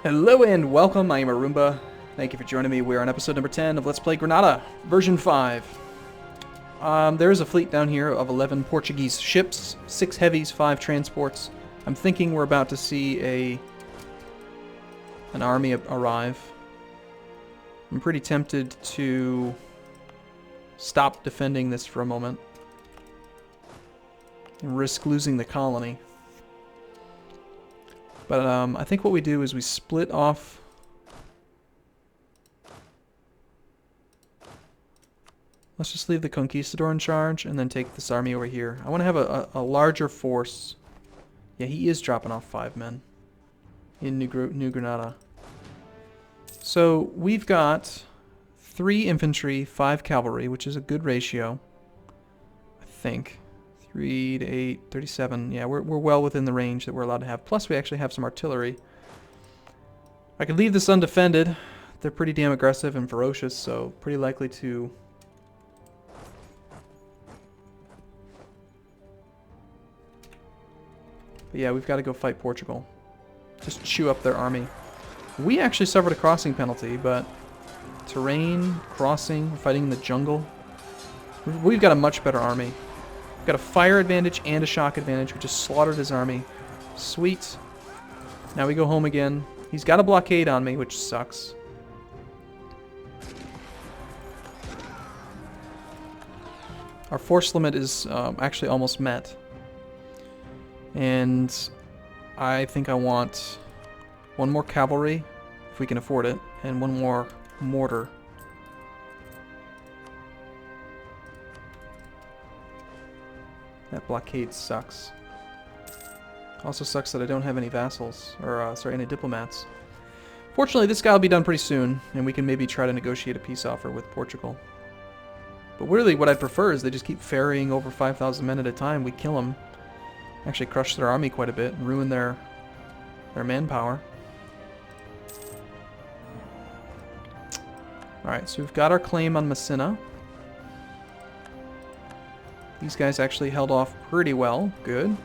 Hello and welcome, I am Arumba. Thank you for joining me. We're on episode number 10 of Let's Play Granada, version 5. There is a fleet down here of 11 Portuguese ships, 6 heavies, 5 transports. I'm thinking we're about to see an army arrive. I'm pretty tempted to stop defending this for a moment and risk losing the colony. But I think what we do is we split off. Let's just leave the Conquistador in charge and then take this army over here. I want to have a larger force. Yeah, he is dropping off 5 men in New Granada. So we've got 3 infantry, 5 cavalry, which is a good ratio, I think. 3 to 8, 37. Yeah, we're well within the range that we're allowed to have. Plus, we actually have some artillery. I could leave this undefended. They're pretty damn aggressive and ferocious, so pretty likely to... But yeah, we've got to go fight Portugal. Just chew up their army. We actually suffered a crossing penalty, but... Terrain, crossing, fighting in the jungle. We've got a much better army. Got a fire advantage and a shock advantage. We just slaughtered his army. Sweet. Now we go home again. He's got a blockade on me, which sucks. Our force limit is actually almost met. And I think I want 1 more cavalry, if we can afford it, and 1 more mortar. That blockade sucks. Also sucks that I don't have any vassals, or sorry, any diplomats. Fortunately, this guy will be done pretty soon, and we can maybe try to negotiate a peace offer with Portugal. But really, what I'd prefer is they just keep ferrying over 5,000 men at a time. We kill them, actually crush their army quite a bit, and ruin their manpower. Alright, so we've got our claim on Messina. These guys actually held off pretty well. Good.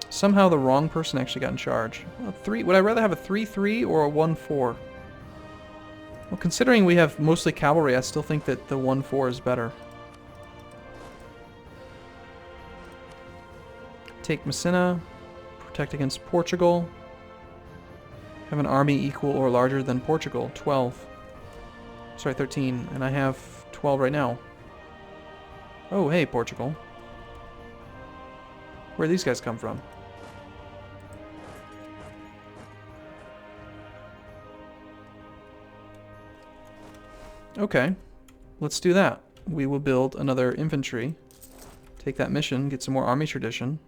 Somehow the wrong person actually got in charge. Would I rather have a 3-3 or a 1-4? Well, considering we have mostly cavalry, I still think that the 1-4 is better. Take Messina. Protect against Portugal. Have an army equal or larger than Portugal. 12. Sorry, 13. And I have 12 right now. Oh, hey, Portugal. Where do these guys come from? Okay, let's do that. We will build another infantry. Take that mission, get some more army tradition.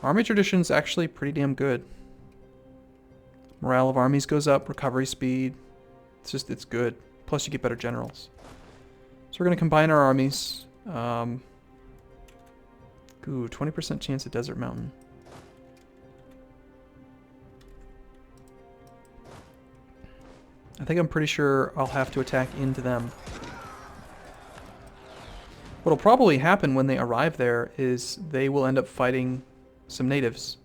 Army tradition's actually pretty damn good. Morale of armies goes up, recovery speed. It's good. Plus you get better generals. So we're going to combine our armies. Ooh, 20% chance at Desert Mountain. I think I'm pretty sure I'll have to attack into them. What'll probably happen when they arrive there is they will end up fighting some natives.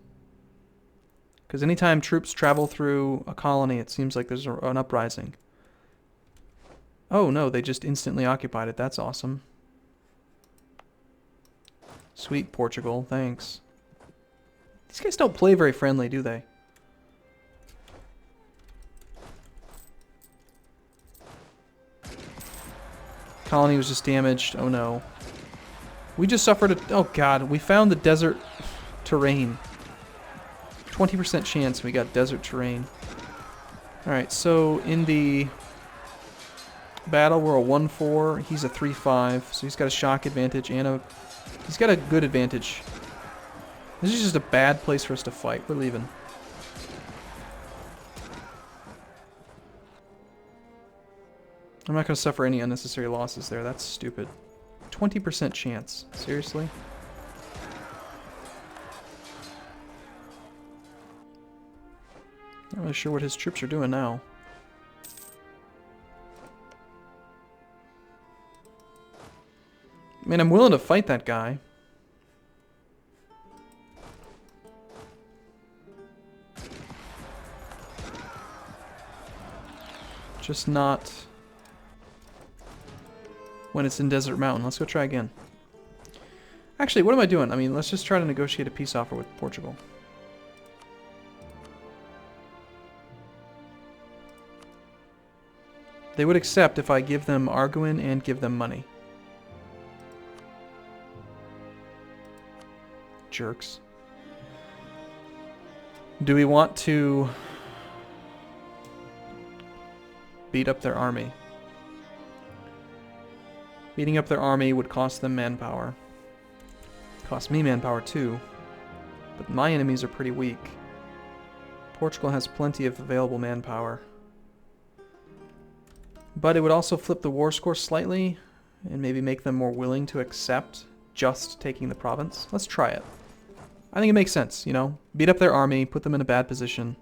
Because anytime troops travel through a colony, it seems like there's an uprising. Oh no, they just instantly occupied it. That's awesome. Sweet Portugal, thanks. These guys don't play very friendly, do they? Colony was just damaged. Oh no. We just suffered a... Oh god, we found the desert terrain. 20% chance we got desert terrain. Alright, so in the battle we're a 1-4, he's a 3-5, so he's got a shock advantage and he's got a good advantage. This is just a bad place for us to fight. We're leaving. I'm not going to suffer any unnecessary losses there. That's stupid. 20% chance. Seriously? Not really sure what his troops are doing now. I mean, I'm willing to fight that guy. Just not when it's in Desert Mountain. Let's go try again. Actually, what am I doing? I mean, let's just try to negotiate a peace offer with Portugal. They would accept if I give them Arguin and give them money. Jerks. Do we want to beat up their army? Beating up their army would cost them manpower. Cost me manpower too. But my enemies are pretty weak. Portugal has plenty of available manpower. But it would also flip the war score slightly and maybe make them more willing to accept just taking the province. Let's try it. I think it makes sense, you know? Beat up their army, put them in a bad position.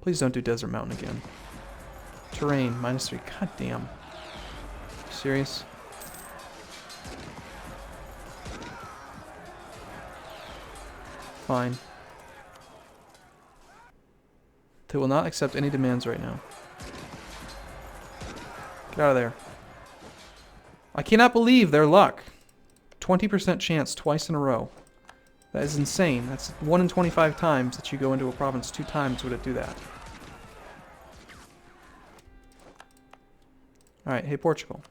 Please don't do Desert Mountain again. Terrain, -3. God damn. Serious? Fine. They will not accept any demands right now. Get out of there. I cannot believe their luck. 20% chance twice in a row. That is insane. That's 1 in 25 times that you go into a province. 2 times would it do that. Alright, hey Portugal.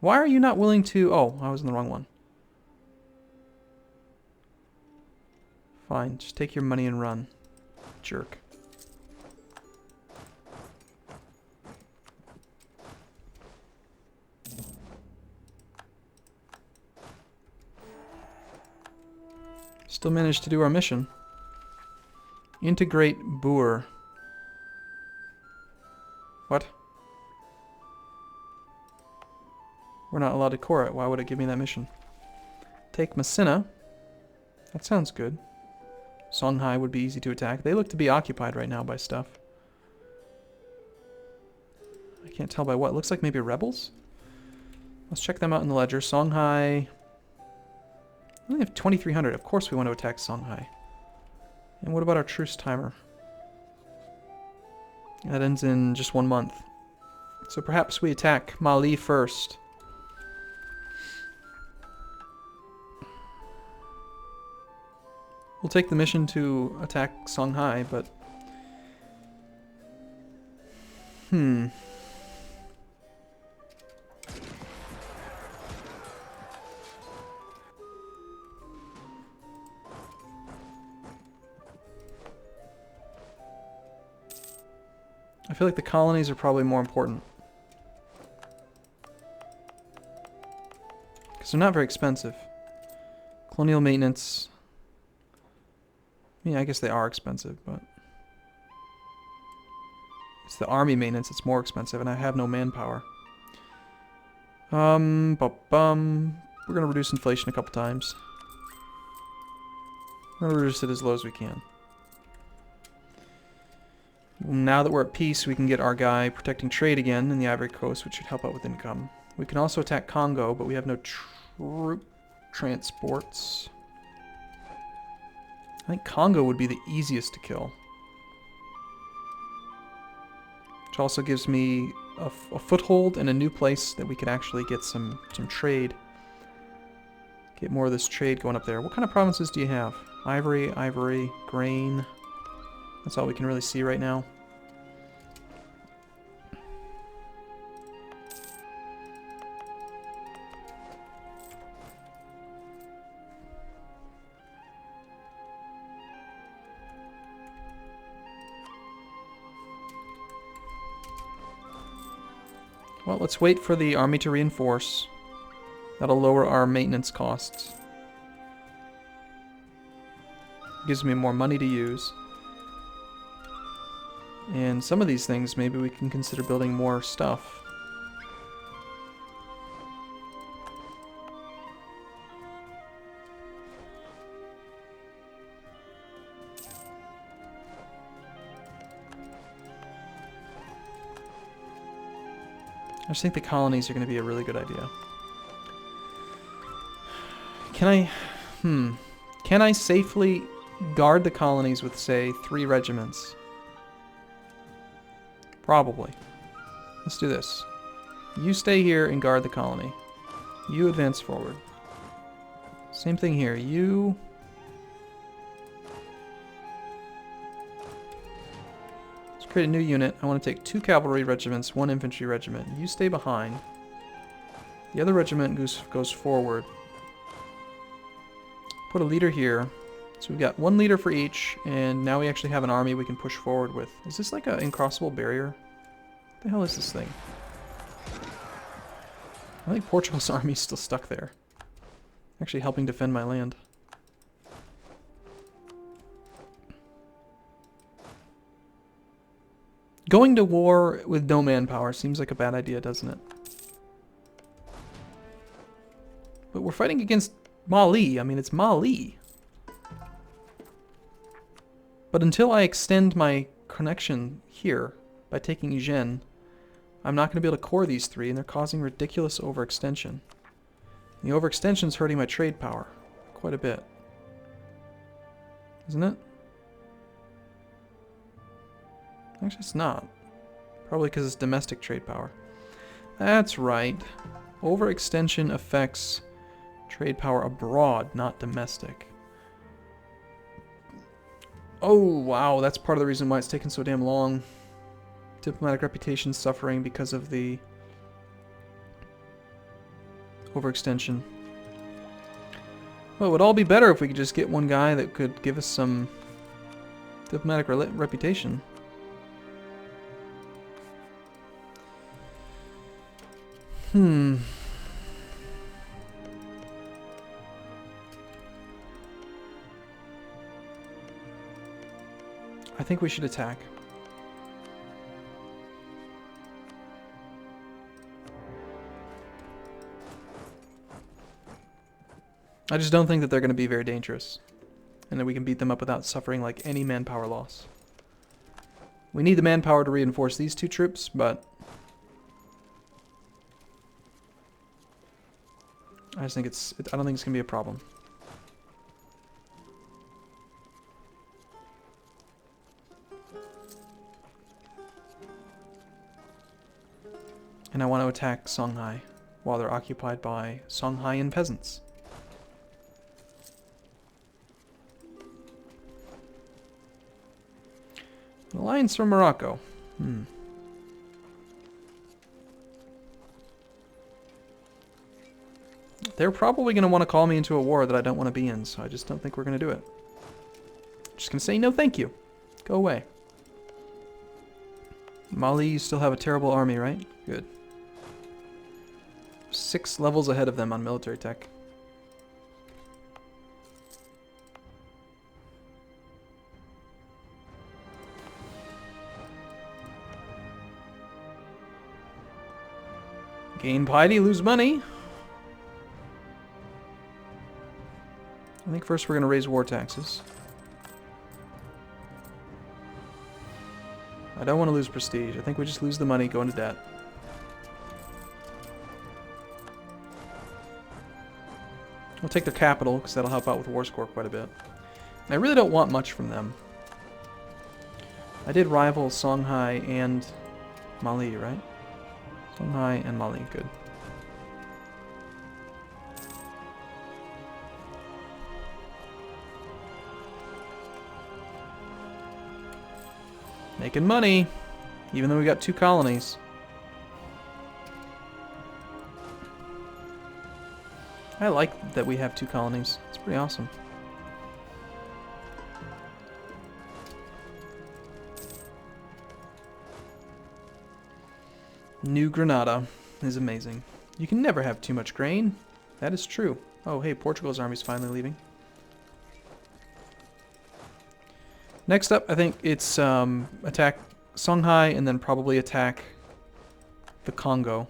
Why are you not willing to... Oh, I was in the wrong one. Fine, just take your money and run. Jerk. Still managed to do our mission. Integrate Boer. What? We're not allowed to core it. Why would it give me that mission? Take Messina. That sounds good. Songhai would be easy to attack. They look to be occupied right now by stuff. I can't tell by what. It looks like maybe rebels? Let's check them out in the ledger. Songhai... I only have 2,300. Of course we want to attack Songhai. And what about our truce timer? That ends in just 1 month. So perhaps we attack Mali first. We'll take the mission to attack Songhai, but... I feel like the colonies are probably more important. Because they're not very expensive. Colonial maintenance. I mean, I guess they are expensive, but... It's the army maintenance that's more expensive, and I have no manpower. We're gonna reduce inflation a couple times. We're gonna reduce it as low as we can. Now that we're at peace, we can get our guy protecting trade again in the Ivory Coast, which should help out with income. We can also attack Congo, but we have no troop transports. I think Congo would be the easiest to kill. Which also gives me a foothold and a new place that we could actually get some trade. Get more of this trade going up there. What kind of provinces do you have? Ivory, grain. That's all we can really see right now. Well, let's wait for the army to reinforce. That'll lower our maintenance costs. Gives me more money to use. And some of these things, maybe we can consider building more stuff. I just think the colonies are going to be a really good idea. Can I safely guard the colonies with, say, 3 regiments? Probably. Let's do this. You stay here and guard the colony. You advance forward. Same thing here. You... Let's create a new unit. I want to take 2 cavalry regiments, 1 infantry regiment. You stay behind. The other regiment goes forward. Put a leader here. So we've got 1 leader for each, and now we actually have an army we can push forward with. Is this like an uncrossable barrier? What the hell is this thing? I think Portugal's army's still stuck there. Actually helping defend my land. Going to war with no manpower seems like a bad idea, doesn't it? But we're fighting against Mali. I mean, it's Mali. But until I extend my connection here by taking Eugene, I'm not going to be able to core these 3, and they're causing ridiculous overextension. The overextension is hurting my trade power quite a bit. Isn't it? Actually, it's not. Probably because it's domestic trade power. That's right. Overextension affects trade power abroad, not domestic. Oh, wow. That's part of the reason why it's taken so damn long. Diplomatic reputation suffering because of the overextension. Well, it would all be better if we could just get one guy that could give us some diplomatic reputation. I think we should attack. I just don't think that they're going to be very dangerous, and that we can beat them up without suffering like any manpower loss. We need the manpower to reinforce these 2 troops, but I just think I don't think it's going to be a problem. And I want to attack Songhai while they're occupied by Songhaian peasants. An alliance from Morocco. They're probably going to want to call me into a war that I don't want to be in, so I just don't think we're going to do it. Just going to say no thank you. Go away. Mali, you still have a terrible army, right? Good. 6 levels ahead of them on military tech. Gain piety, lose money. I think first we're going to raise war taxes. I don't want to lose prestige. I think we just lose the money, go into debt. We'll take their capital, because that'll help out with war score quite a bit. And I really don't want much from them. I did rival Songhai and Mali, right? Songhai and Mali, good. Making money, even though we got 2 colonies. I like that we have 2 colonies. It's pretty awesome. New Granada is amazing. You can never have too much grain. That is true. Oh, hey, Portugal's army's finally leaving. Next up, I think it's attack Songhai and then probably attack the Congo.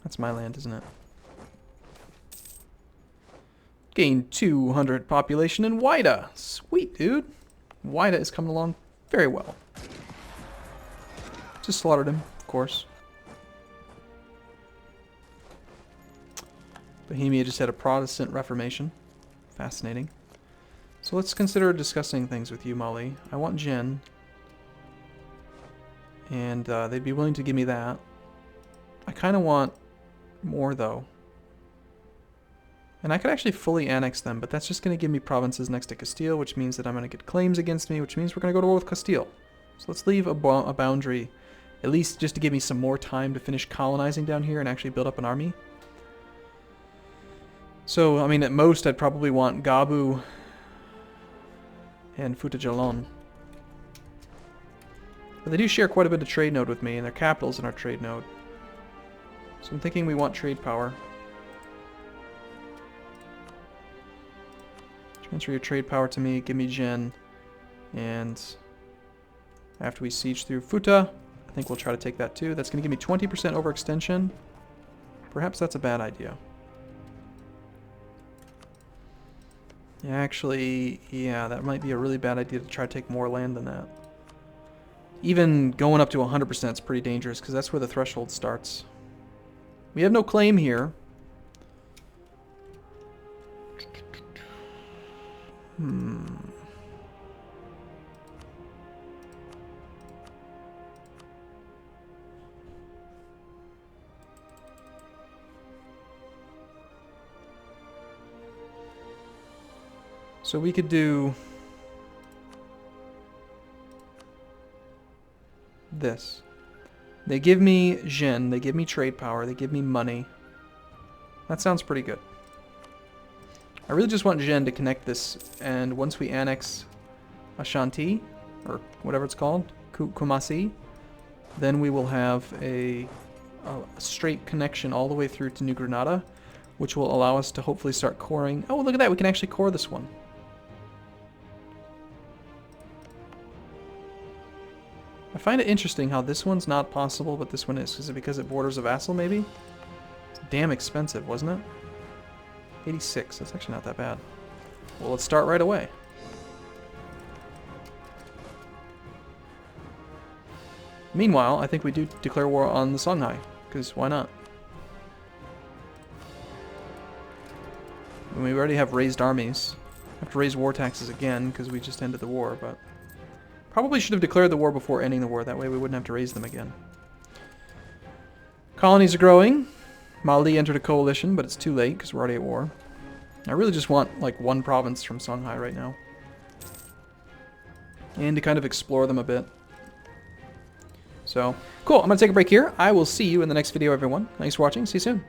That's my land, isn't it? Gain 200 population in Wida. Sweet, dude. Wida is coming along very well. Just slaughtered him, of course. Bohemia just had a Protestant Reformation. Fascinating. So let's consider discussing things with you, Mali. I want Jin. And they'd be willing to give me that. I kind of want more, though. And I could actually fully annex them, but that's just going to give me provinces next to Castile, which means that I'm going to get claims against me, which means we're going to go to war with Castile. So let's leave a boundary, at least just to give me some more time to finish colonizing down here and actually build up an army. So, I mean, at most, I'd probably want Gabu and Futajalon. But they do share quite a bit of trade node with me, and their capital's in our trade node. So I'm thinking we want trade power. Transfer your trade power to me, give me Jin, and after we siege through Futa, I think we'll try to take that too. That's going to give me 20% overextension. Perhaps that's a bad idea. Yeah, actually, yeah, that might be a really bad idea to try to take more land than that. Even going up to 100% is pretty dangerous, because that's where the threshold starts. We have no claim here. So we could do this. They give me Jin, they give me trade power, they give me money. That sounds pretty good. I really just want Jin to connect this, and once we annex Ashanti, or whatever it's called, Kumasi, then we will have a straight connection all the way through to New Granada, which will allow us to hopefully start coring. Oh, look at that, we can actually core this one. I find it interesting how this one's not possible, but this one is. Is it because it borders a vassal, maybe? It's damn expensive, wasn't it? 86. That's actually not that bad. Well, let's start right away. Meanwhile, I think we do declare war on the Songhai, because why not? I mean, we already have raised armies. Have to raise war taxes again, because we just ended the war, but... Probably should have declared the war before ending the war, that way we wouldn't have to raise them again. Colonies are growing. Mali entered a coalition, but it's too late because we're already at war. I really just want like one province from Songhai right now. And to kind of explore them a bit. So, cool. I'm going to take a break here. I will see you in the next video, everyone. Thanks for watching. See you soon.